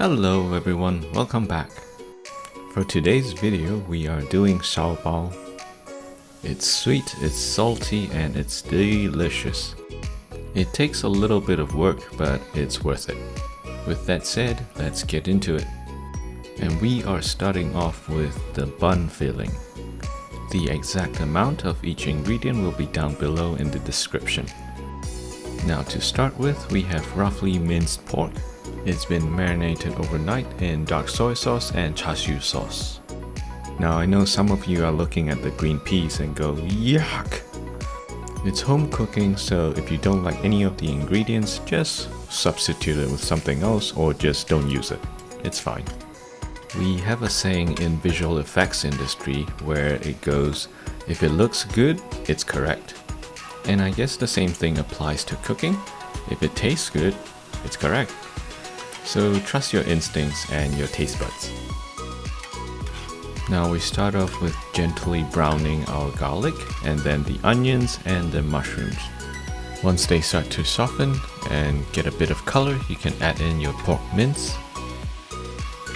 Hello everyone, welcome back. For today's video, we are doing xiao bao. It's sweet, it's salty, and it's delicious. It takes a little bit of work, but it's worth it. With that said, let's get into it. And we are starting off with the bun filling. The exact amount of each ingredient will be down below in the description. Now to start with, we have roughly minced pork. It's been marinated overnight in dark soy sauce and char siu sauce. Now I know some of you are looking at the green peas and go, yuck! It's home cooking, so if you don't like any of the ingredients, just substitute it with something else or just don't use it. It's fine. We have a saying in visual effects industry where it goes, if it looks good, it's correct. And I guess the same thing applies to cooking. If it tastes good, it's correct. So trust your instincts and your taste buds. Now we start off with gently browning our garlic and then the onions and the mushrooms. Once they start to soften and get a bit of color, you can add in your pork mince.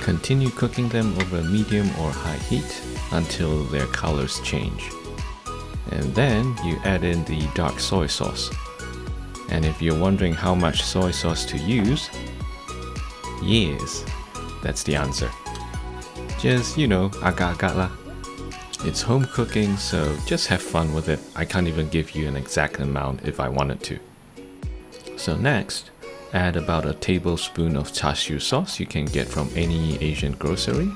Continue cooking them over medium or high heat until their colors change. And then you add in the dark soy sauce. And if you're wondering how much soy sauce to use, yes, that's the answer. Just, agak-agak lah. It's home cooking, so just have fun with it. I can't even give you an exact amount if I wanted to. So next, add about a tablespoon of char siu sauce you can get from any Asian grocery.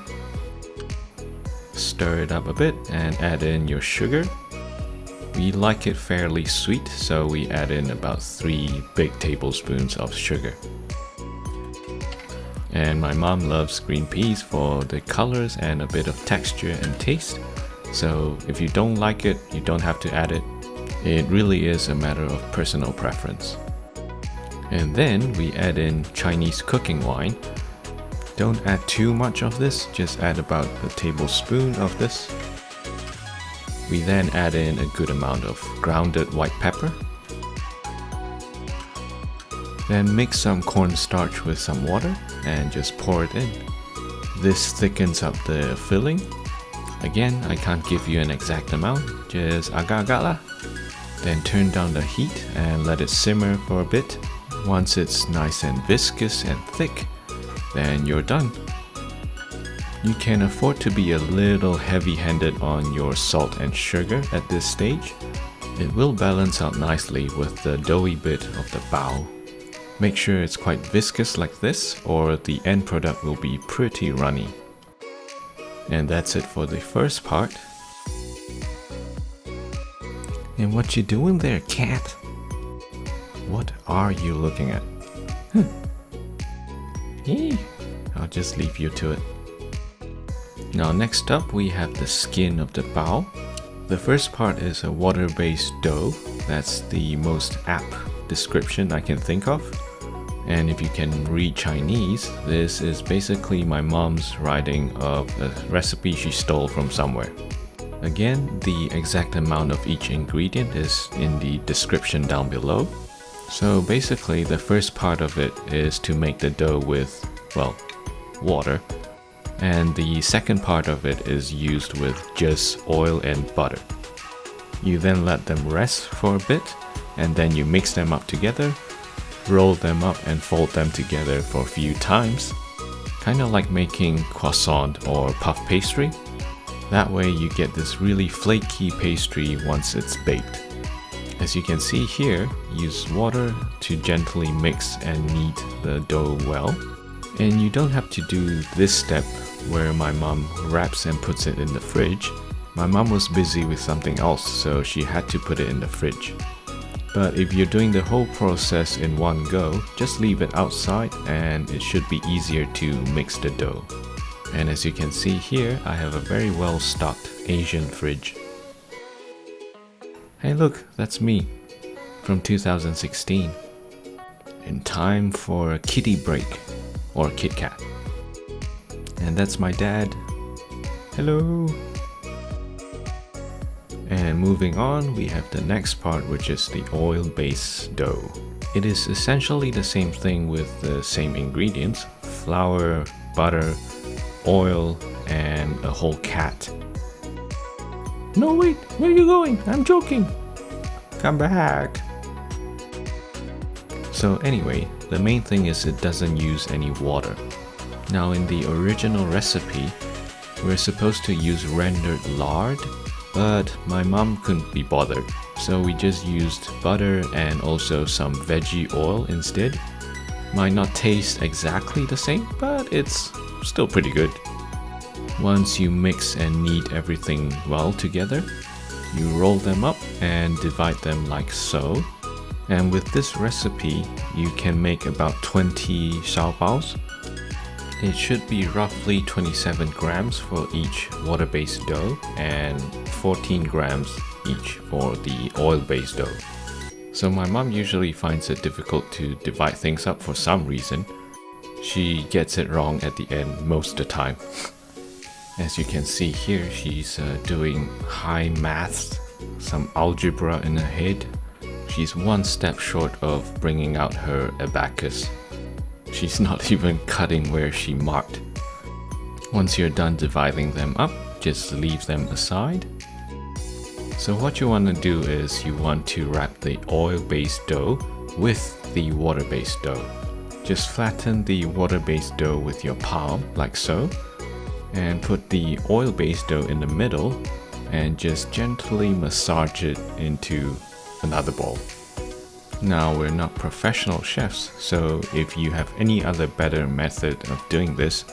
Stir it up a bit and add in your sugar. We like it fairly sweet, so we add in about 3 big tablespoons of sugar. And my mom loves green peas for the colors and a bit of texture and taste. So if you don't like it, you don't have to add it. It really is a matter of personal preference. And then we add in Chinese cooking wine. Don't add too much of this, just add about a tablespoon of this. We then add in a good amount of grounded white pepper. Then mix some cornstarch with some water and just pour it in. This thickens up the filling. Again, I can't give you an exact amount, just agak-agak lah. Then turn down the heat and let it simmer for a bit. Once it's nice and viscous and thick, then you're done. You can afford to be a little heavy-handed on your salt and sugar at this stage. It will balance out nicely with the doughy bit of the bao. Make sure it's quite viscous like this, or the end product will be pretty runny. And that's it for the first part. And what you doing there, cat? What are you looking at? I'll just leave you to it. Now next up we have the skin of the bao. The first part is a water-based dough. That's the most apt description I can think of. And if you can read Chinese, this is basically my mom's writing of a recipe she stole from somewhere. Again, the exact amount of each ingredient is in the description down below. So basically the first part of it is to make the dough with, well, water. And the second part of it is used with just oil and butter. You then let them rest for a bit, and then you mix them up together, roll them up and fold them together for a few times. Kinda like making croissant or puff pastry. That way you get this really flaky pastry once it's baked. As you can see here, use water to gently mix and knead the dough well. And you don't have to do this step where my mom wraps and puts it in the fridge. My mom was busy with something else, so she had to put it in the fridge. But if you're doing the whole process in one go, just leave it outside and it should be easier to mix the dough. And as you can see here, I have a very well stocked Asian fridge. Hey look, that's me from 2016. In time for a kitty break, or Kit Kat. And that's my dad. Hello! And moving on, we have the next part, which is the oil-based dough. It is essentially the same thing with the same ingredients, flour, butter, oil, and a whole cat. No, wait, where are you going? I'm joking. Come back. So anyway, the main thing is it doesn't use any water. Now in the original recipe, we're supposed to use rendered lard, but my mom couldn't be bothered. So we just used butter and also some veggie oil instead. Might not taste exactly the same, but it's still pretty good. Once you mix and knead everything well together, you roll them up and divide them like so. And with this recipe, you can make about 20 xiaobaos. It should be roughly 27 grams for each water-based dough and 14 grams each for the oil-based dough. So my mom usually finds it difficult to divide things up for some reason. She gets it wrong at the end most of the time. As you can see here, she's doing high maths, some algebra in her head. She's one step short of bringing out her abacus. She's not even cutting where she marked. Once you're done dividing them up, just leave them aside. So what you want to do is you want to wrap the oil-based dough with the water-based dough. Just flatten the water-based dough with your palm, like so, and put the oil-based dough in the middle and just gently massage it into another bowl. Now, we're not professional chefs, so if you have any other better method of doing this,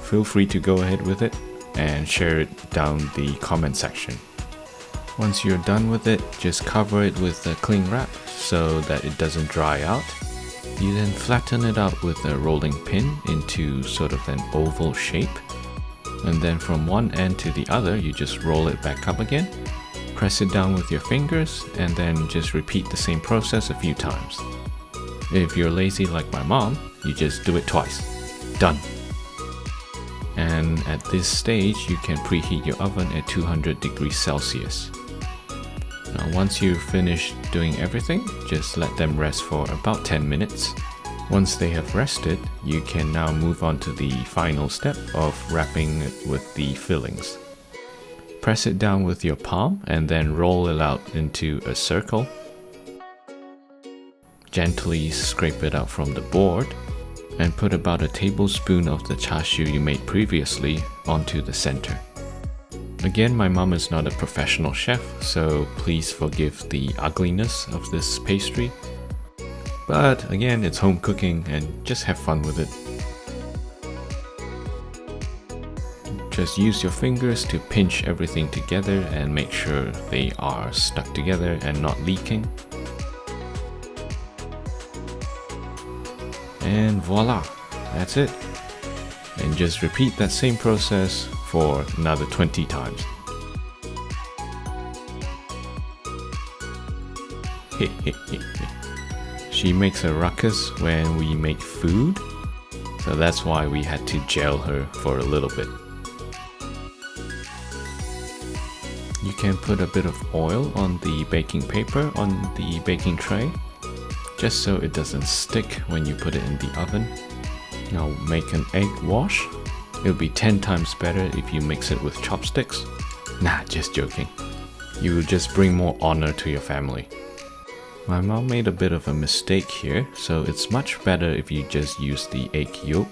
feel free to go ahead with it and share it down the comment section. Once you're done with it, just cover it with a cling wrap so that it doesn't dry out. You then flatten it out with a rolling pin into sort of an oval shape. And then from one end to the other, you just roll it back up again. Press it down with your fingers and then just repeat the same process a few times. If you're lazy like my mom, you just do it twice. Done. And at this stage, you can preheat your oven at 200 degrees Celsius. Now once you've finished doing everything, just let them rest for about 10 minutes. Once they have rested, you can now move on to the final step of wrapping it with the fillings. Press it down with your palm and then roll it out into a circle. Gently scrape it out from the board and put about a tablespoon of the char siu you made previously onto the center. Again, my mom is not a professional chef, so please forgive the ugliness of this pastry. But again, it's home cooking and just have fun with it. Just use your fingers to pinch everything together and make sure they are stuck together and not leaking. And voila, that's it. And just repeat that same process for another 20 times. She makes a ruckus when we make food, so that's why we had to jail her for a little bit. You can put a bit of oil on the baking paper on the baking tray, just so it doesn't stick when you put it in the oven. Now make an egg wash. It'll be 10 times better if you mix it with chopsticks. Nah, just joking. You will just bring more honor to your family. My mom made a bit of a mistake here, so it's much better if you just use the egg yolk,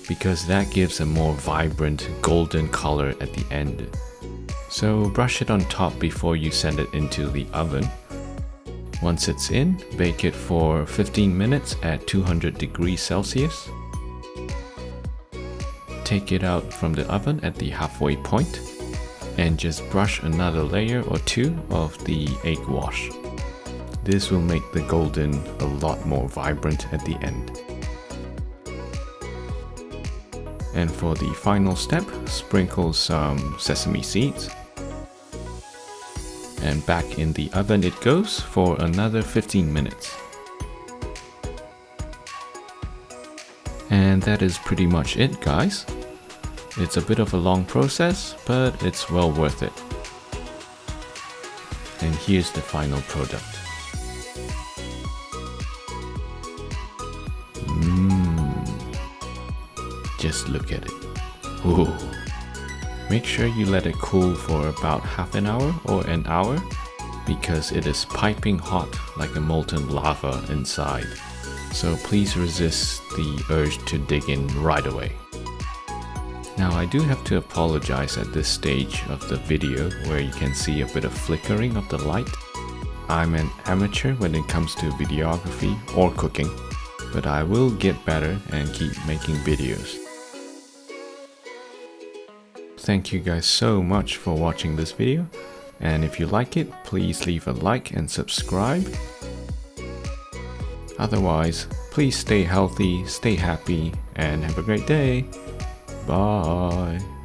because that gives a more vibrant golden color at the end. So brush it on top before you send it into the oven. Once it's in, bake it for 15 minutes at 200 degrees Celsius. Take it out from the oven at the halfway point and just brush another layer or two of the egg wash. This will make the golden a lot more vibrant at the end. And for the final step, sprinkle some sesame seeds. And back in the oven it goes for another 15 minutes. And that is pretty much it, guys. It's a bit of a long process, but it's well worth it. And here's the final product. Just look at it. Ooh. Make sure you let it cool for about half an hour or an hour because it is piping hot like a molten lava inside. So please resist the urge to dig in right away. Now I do have to apologize at this stage of the video where you can see a bit of flickering of the light. I'm an amateur when it comes to videography or cooking, but I will get better and keep making videos. Thank you guys so much for watching this video, and if you like it, please leave a like and subscribe. Otherwise, please stay healthy, stay happy, and have a great day. Bye.